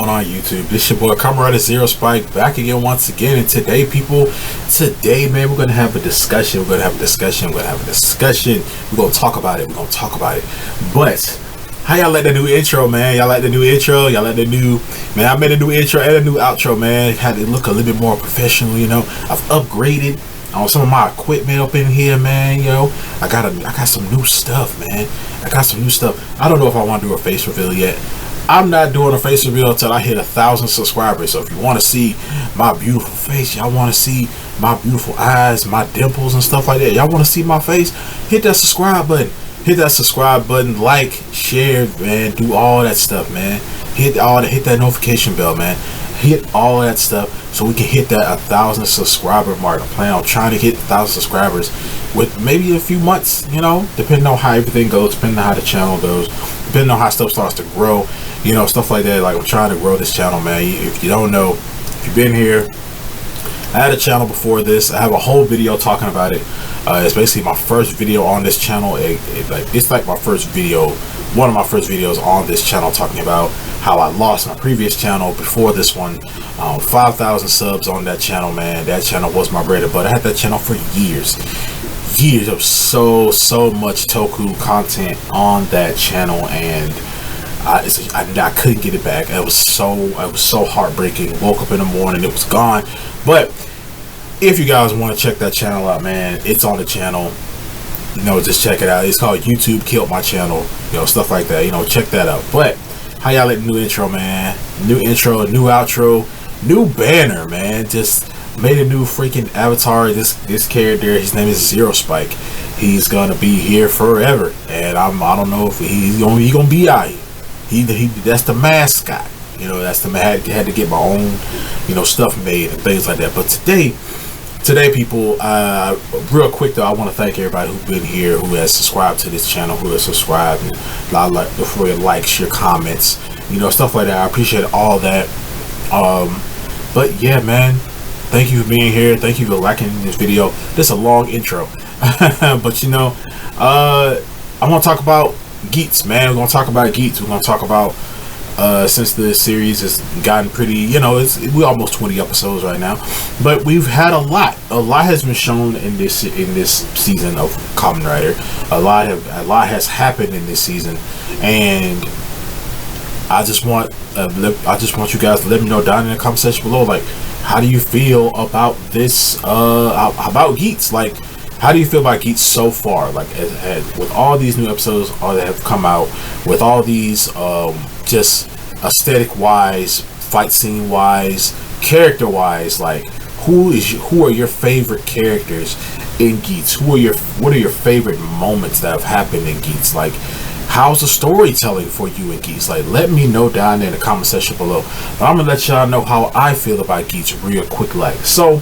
going on YouTube? This your boy Kamen Rider Zero Spike back again once again, and today man, we're gonna have a discussion. We're gonna talk about it. But how y'all like the new intro, man? Y'all like the new intro? Y'all like the new, man, I made a new intro and a new outro, man. Had it look a little bit more professional, you know. I've upgraded on some of my equipment up in here, man. Yo, I got some new stuff, man. I don't know if I want to do a face reveal yet. I'm not doing a face reveal until I hit 1,000 subscribers. So if you want to see my beautiful face, y'all want to see my beautiful eyes, my dimples and stuff like that, y'all want to see my face, hit that subscribe button. Like, share, man, do all that stuff, man. Hit that notification bell, man. Hit all that stuff so we can hit that 1,000 subscriber mark. I'm planning on trying to hit 1,000 subscribers with maybe a few months, you know, depending on how everything goes, depending on how the channel goes, depending on how stuff starts to grow, you know, stuff like that. Like, I'm trying to grow this channel, man. If you don't know, if you've been here, I had a channel before this. I have a whole video talking about it. It's basically my first video on this channel. It's like my first video, one of my first videos on this channel, talking about how I lost my previous channel before this one. 5,000 subs on that channel, man. That channel was my bread and butter. I had that channel for years of so much Toku content on that channel, and I couldn't get it back. It was so heartbreaking. Woke up in the morning, it was gone. But if you guys want to check that channel out, man, it's on the channel. You know, just check it out. It's called YouTube Killed My Channel. You know, stuff like that. You know, check that out. But how y'all like the new intro, man? New intro, new outro, new banner, man. Just made a new freaking avatar. This character, his name is Zero Spike. He's gonna be here forever, and I don't know if he's gonna be out here. He that's the mascot. You know, that's the man. Had to get my own, you know, stuff made and things like that. But today, people, real quick though, I want to thank everybody who's been here, who has subscribed to this channel, who has subscribed, and for your likes, your comments, you know, stuff like that. I appreciate all that. But yeah, man, thank you for being here. Thank you for liking this video. This is a long intro, but you know, I'm gonna talk about Geats, man. We're gonna talk about Geats. We're gonna talk about since the series has gotten pretty, you know, we're almost 20 episodes right now, but we've had a lot has been shown in this season of Kamen Rider. A lot has happened in this season, and I just want you guys to let me know down in the comment section below, like, how do you feel about this about Geats? Like, how do you feel about Geats so far? Like, with all these new episodes that have come out, with all these just aesthetic wise, fight scene wise, character wise, like, who are your favorite characters in Geats? What are your favorite moments that have happened in Geats? Like, how's the storytelling for you in Geats? Like, let me know down there in the comment section below. But I'm gonna let y'all know how I feel about Geats real quick. Like, so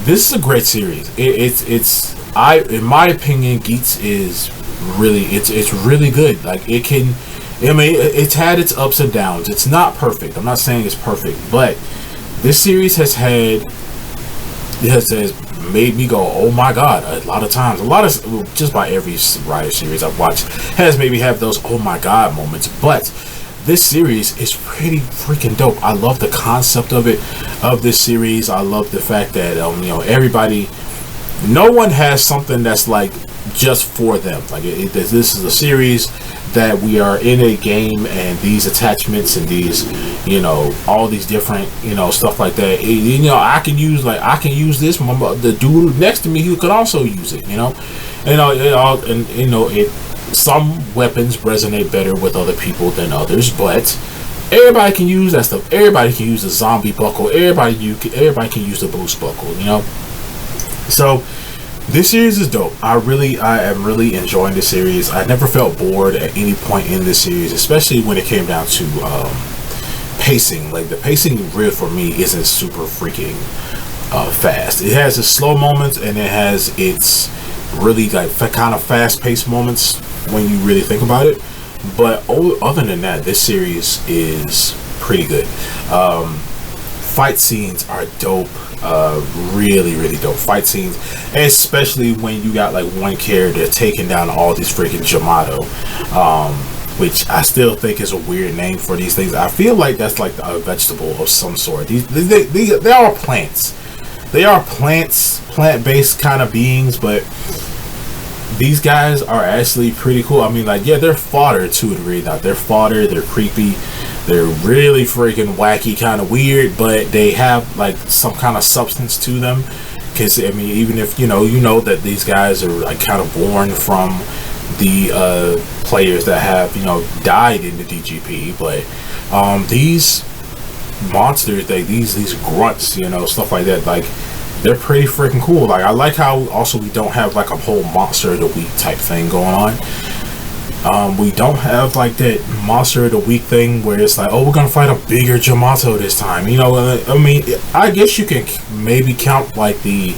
this is a great series. In my opinion, Geats is really, it's really good. Like, it's had its ups and downs. It's not perfect. I'm not saying it's perfect, but this series has made me go, oh my god, a lot of times. Just by every Rider series I've watched has maybe have those oh my god moments, but this series is pretty freaking dope. I love the concept of this series. I love the fact that you know, no one has something that's like just for them. Like, this is a series that we are in a game, and these attachments and these, you know, all these different, you know, stuff like that. You know, I can use this. The dude next to me, he could also use it. You know, some weapons resonate better with other people than others, but everybody can use that stuff. Everybody can use the zombie buckle. Everybody can use the boost buckle. You know, so this series is dope. I am really enjoying this series. I never felt bored at any point in this series, especially when it came down to pacing. Like, the pacing really for me isn't super freaking fast. It has its slow moments, and it has its really like kind of fast-paced moments when you really think about it. But other than that, this series is pretty good. Fight scenes are dope. Really dope fight scenes, especially when you got like one character taking down all these freaking Jamato. which I still think is a weird name for these things. I feel like that's like a vegetable of some sort. They are plants. They are plants, plant-based kind of beings, but these guys are actually pretty cool. I mean, like, yeah, they're fodder to a degree. Now, they're fodder. They're creepy. They're really freaking wacky, kind of weird, but they have like some kind of substance to them. Because I mean, even if you know that these guys are like kind of born from the players that have died in the DGP, but these monsters, these grunts, stuff like that, like they're pretty freaking cool. Like I like how also we don't have like a whole monster of the week type thing going on. We don't have like that monster of the week thing where it's like, oh, we're gonna fight a bigger Jamato this time. I mean, I guess you can maybe count like the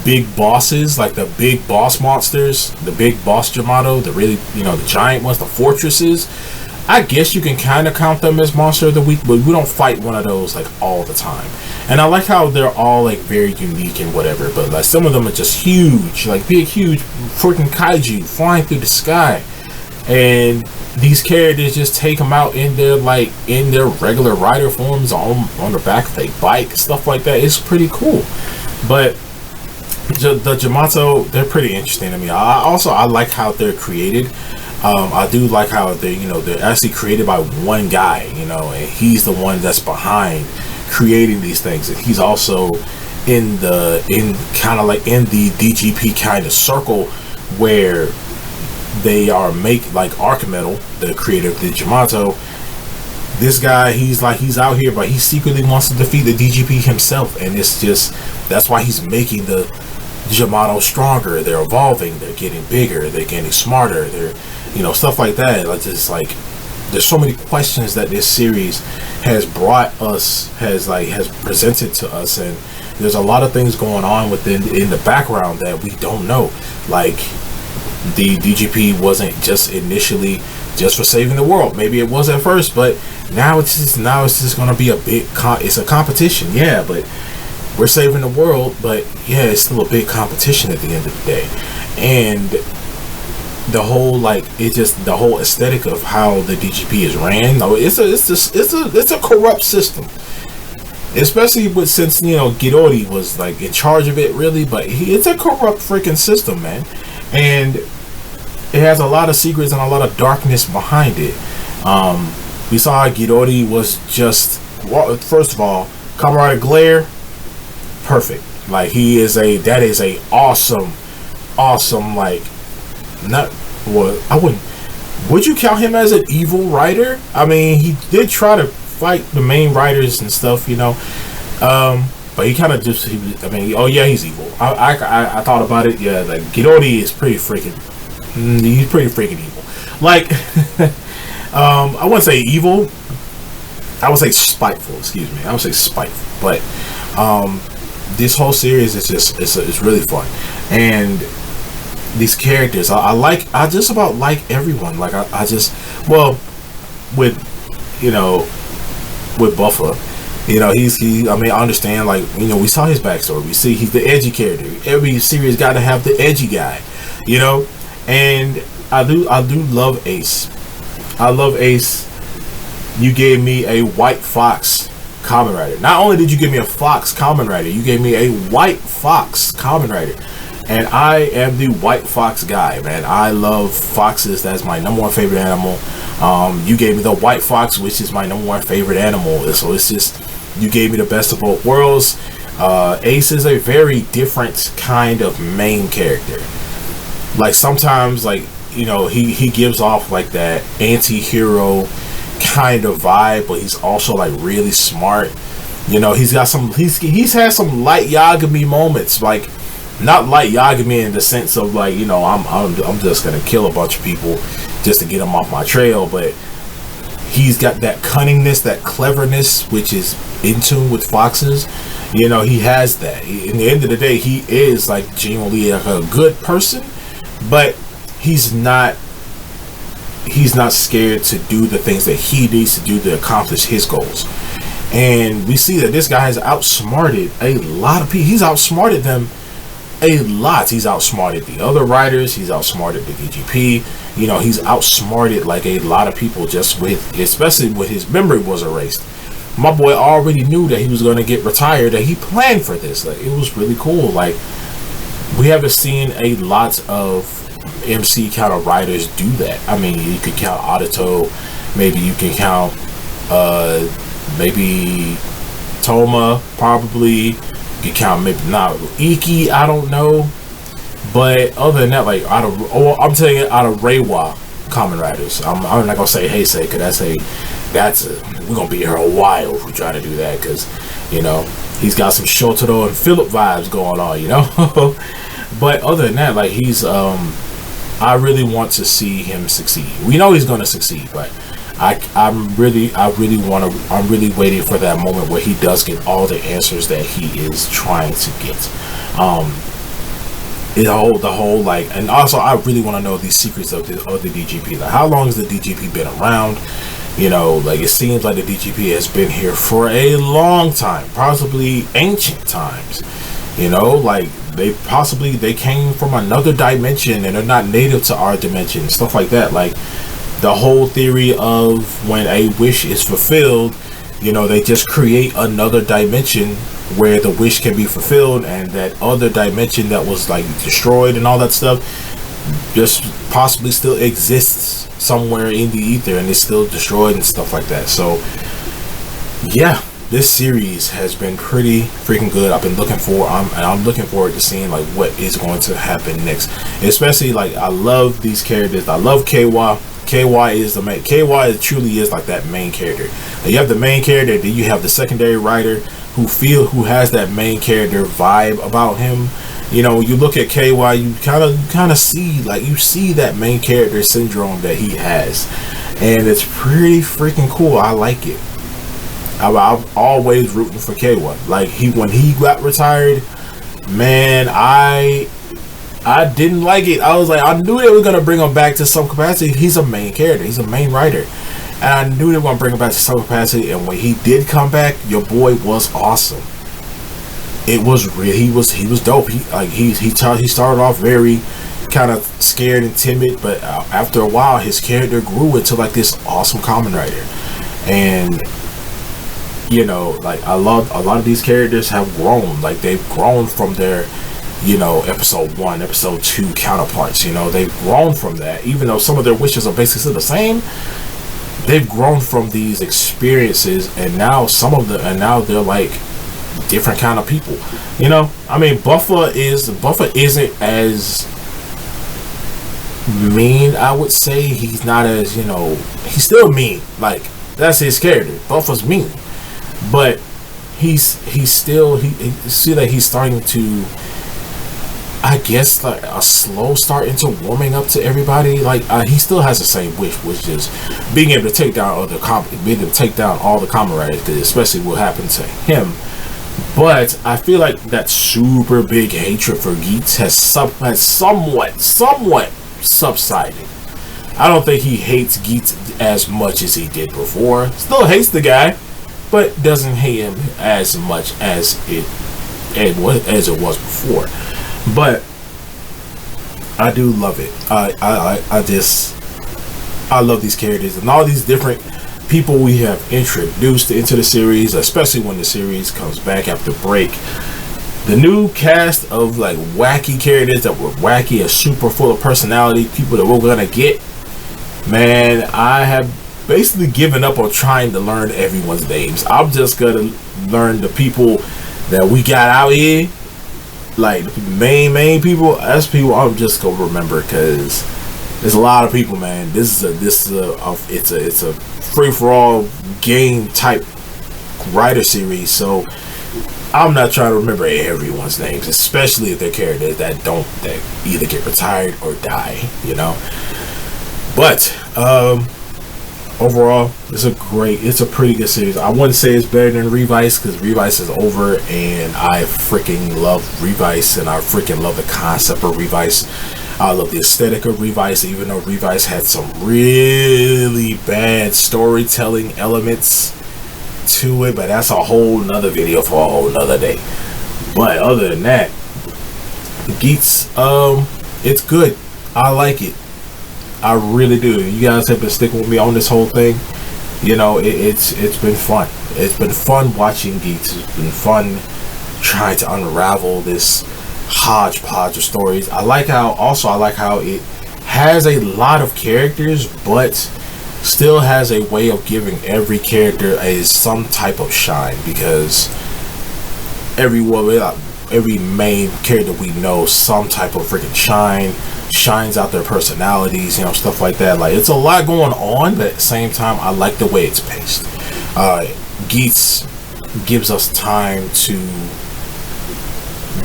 big bosses, like the big boss monsters, the big boss Jamato, the really, the giant ones, the fortresses. I guess you can kind of count them as monster of the week, but we don't fight one of those like all the time. And I like how they're all like very unique and whatever, but like some of them are just huge, like big, huge freaking kaiju flying through the sky. And these characters just take them out in their regular rider forms on the back of a bike, stuff like that. It's pretty cool. But the Jamato, they're pretty interesting to me. I like how they're created. I do like how they're actually created by one guy, and he's the one that's behind creating these things, and he's also in the DGP kind of circle where they are like Archimetal, the creator of the Jamato. This guy, he's out here, but he secretly wants to defeat the DGP himself, and it's just that's why he's making the Jamato stronger. They're evolving, they're getting bigger, they're getting smarter, they're stuff like that. Like just like there's so many questions that this series has brought us, has presented to us, and there's a lot of things going on in the background that we don't know. Like the DGP wasn't just initially just for saving the world. Maybe it was at first, but now it's just going to be it's a competition. Yeah, but we're saving the world, but yeah, it's still a big competition at the end of the day. And the whole the whole aesthetic of how the DGP is ran. No, it's a corrupt system, especially since Ghidorah was like in charge of it, really. But it's a corrupt freaking system, man, and it has a lot of secrets and a lot of darkness behind it. We saw Ghidorah was just, first of all, Kamen Rider Glare, perfect. Like that is a awesome like. Not well, I wouldn't. Would you count him as an evil rider? I mean, he did try to fight the main riders and stuff, but he kind of just. Oh yeah, he's evil. I thought about it. Yeah, like Ghidorah is pretty freaking. He's pretty freaking evil. Like, I wouldn't say evil. I would say spiteful. Excuse me. I would say spiteful. But this whole series is just it's really fun. And these characters, I just about like everyone. Like I just, well, with Buffer, I understand, like, we saw his backstory. We see he's the edgy character. Every series got to have the edgy guy, and I do love Ace. I love Ace. You gave me a white fox Kamen Rider. Not only did you give me a fox Kamen Rider, you gave me a white fox Kamen Rider. And I am the white fox guy, man. I love foxes. That's my number one favorite animal. You gave me the white fox, which is my number one favorite animal. So it's just, you gave me the best of both worlds. Ace is a very different kind of main character. Like sometimes, like, he gives off like that anti-hero kind of vibe, but he's also like really smart. He's had some light Yagami moments, like, not like Yagami in the sense of like, I'm just gonna kill a bunch of people just to get them off my trail, but he's got that cunningness, that cleverness, which is in tune with foxes. He has that. In the end of the day, he is like genuinely like a good person, but he's not scared to do the things that he needs to do to accomplish his goals. And we see that this guy has outsmarted a lot of people. He's outsmarted them a lot. He's outsmarted the other writers. He's outsmarted the DGP. You know, he's outsmarted like a lot of people just with, especially when his memory was erased. My boy already knew that he was going to get retired, that he planned for this. Like, it was really cool. Like, we haven't seen a lot of MC kind of writers do that. I mean, you could count Audito, maybe you can count maybe Toma, probably. You can count maybe not Iki, I don't know. But other than that, like I'm telling you, out of Reiwa Kamen Riders, I'm not gonna say Heisei, because we're gonna be here a while if we try to do that, because you know he's got some Shotaro and Philip vibes going on, you know. But other than that, like he's I really want to see him succeed. We know he's gonna succeed, but I'm really waiting for that moment where he does get all the answers that he is trying to get. The whole like, and also I really want to know these secrets of the DGP. Like, how long has the DGP been around? You know, like it seems like the DGP has been here for a long time, possibly ancient times. You know, like they came from another dimension and they're not native to our dimension, stuff like that. Like the whole theory of when a wish is fulfilled, you know, they just create another dimension where the wish can be fulfilled, and that other dimension that was like destroyed and all that stuff just possibly still exists somewhere in the ether and it's still destroyed and stuff like that. So yeah, this series has been pretty freaking good. I'm looking forward to seeing like what is going to happen next. Especially like I love these characters. I love KY. KY is the main. KY truly is like that main character. Now, you have the main character, then you have the secondary writer who has that main character vibe about him. You know, you look at KY, you kind of see that main character syndrome that he has, and it's pretty freaking cool. I like it. I'm always rooting for KY. Like when he got retired, man, I didn't like it. I was like, I knew they were gonna bring him back to some capacity. He's a main character. He's a main writer. And I knew they were going to bring him back to some capacity. And when he did come back, your boy was awesome. It was real. He was dope. He started off very kind of scared and timid, but after a while, his character grew into like this awesome Kamen Rider. And you know, like a lot of these characters have grown. Like they've grown from their, you know, episode 1, episode 2 counterparts. You know, they've grown from that. Even though some of their wishes are basically still the same, they've grown from these experiences, and now they're like different kind of people. You know, I mean, Buffer isn't as mean. I would say he's not as, you know, he's still mean. Like that's his character. Buffer's mean, but he's still see that he's starting to, I guess, like a slow start into warming up to everybody. Like he still has the same wish, which is being able to take down all the Kamen Riders, especially what happened to him. But I feel like that super big hatred for Geats has somewhat subsided. I don't think he hates Geats as much as he did before. Still hates the guy, but doesn't hate him as much as it was before. But I do love it. I love these characters and all these different people we have introduced into the series, especially when the series comes back after break. The new cast of like wacky characters that were wacky and super full of personality, people that we're gonna get. Man, I have basically given up on trying to learn everyone's names. I'm just gonna learn the people that we got out here. Like main people, that's people I'm just gonna remember, because there's a lot of people, man. It's a free for all game type writer series, so I'm not trying to remember everyone's names, especially if they're characters that either get retired or die, you know. But overall, it's a pretty good series. I wouldn't say it's better than Revice, because Revice is over, and I freaking love Revice, and I freaking love the concept of Revice. I love the aesthetic of Revice, even though Revice had some really bad storytelling elements to it, but that's a whole nother video for a whole nother day. But other than that, Geats, it's good. I like it. I really do. You guys have been sticking with me on this whole thing. You know, it's been fun. It's been fun watching Geats. It's been fun trying to unravel this hodgepodge of stories. I like how it has a lot of characters, but still has a way of giving every character some type of shine, because every main character we know some type of freaking shines out their personalities, you know, stuff like that. Like, it's a lot going on, but at the same time, I like the way it's paced. Geats gives us time to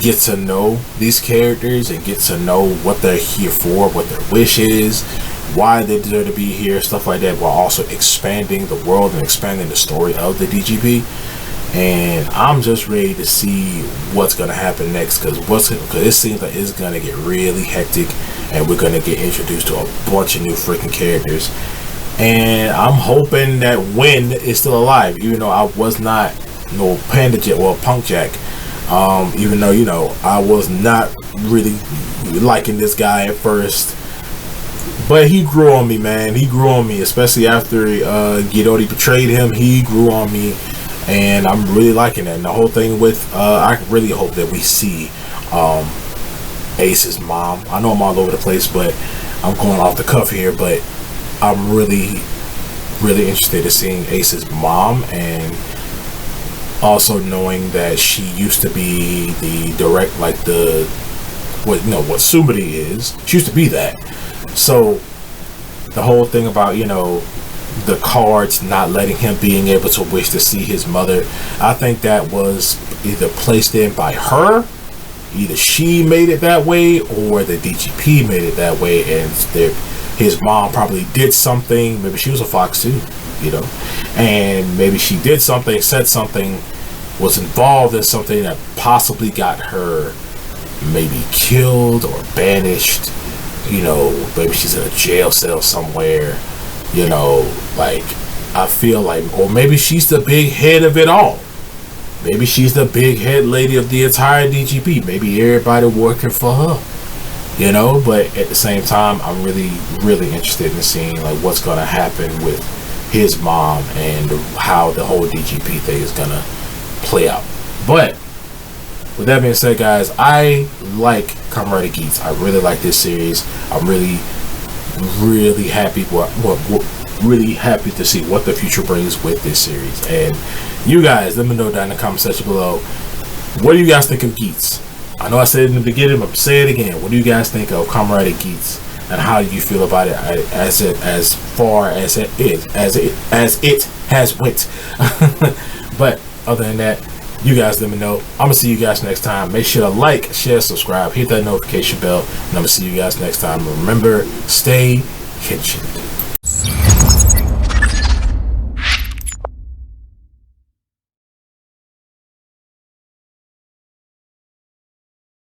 get to know these characters and get to know what they're here for, what their wish is, why they deserve to be here, stuff like that, while also expanding the world and expanding the story of the DGP. And I'm just ready to see what's gonna happen next, because it seems like it's gonna get really hectic, and we're gonna get introduced to a bunch of new freaking characters. And I'm hoping that Win is still alive, even though I was not no Panda Jet or Punk Jack. Even though, you know, I was not really liking this guy at first, but he grew on me, man. He grew on me, especially after Ghidorah betrayed him. He grew on me, and I'm really liking that. And the whole thing with I really hope that we see Ace's mom. I know I'm all over the place, but I'm going off the cuff here, but I'm really interested in seeing Ace's mom, and also knowing that she used to be the direct, like what Sumeri is. She used to be that. So the whole thing about, you know, the cards not letting him being able to wish to see his mother, I think that was either placed in by her, either she made it that way, or the DGP made it that way, and his mom probably did something. Maybe she was a fox too, you know, and maybe she did something, said something, was involved in something that possibly got her maybe killed or banished, you know. Maybe she's in a jail cell somewhere, you know. Like, I feel like, or maybe she's the big head of it all. Maybe she's the big head lady of the entire DGP. Maybe everybody working for her, you know. But at the same time, I'm really interested in seeing like what's gonna happen with his mom and how the whole DGP thing is gonna play out. But with that being said, guys, I like Kamen Rider Geats. I really like this series. I'm really happy really happy to see what the future brings with this series. And you guys, let me know down in the comment section below, what do you guys think of Geats? I know I said it in the beginning, but I'm saying it again. What do you guys think of Kamen Rider Geats, and how do you feel about it as far as it has went? But other than that, you guys let me know. I'm gonna see you guys next time. Make sure to like, share, subscribe, hit that notification bell, and I'm gonna see you guys next time. Remember, stay kitchen.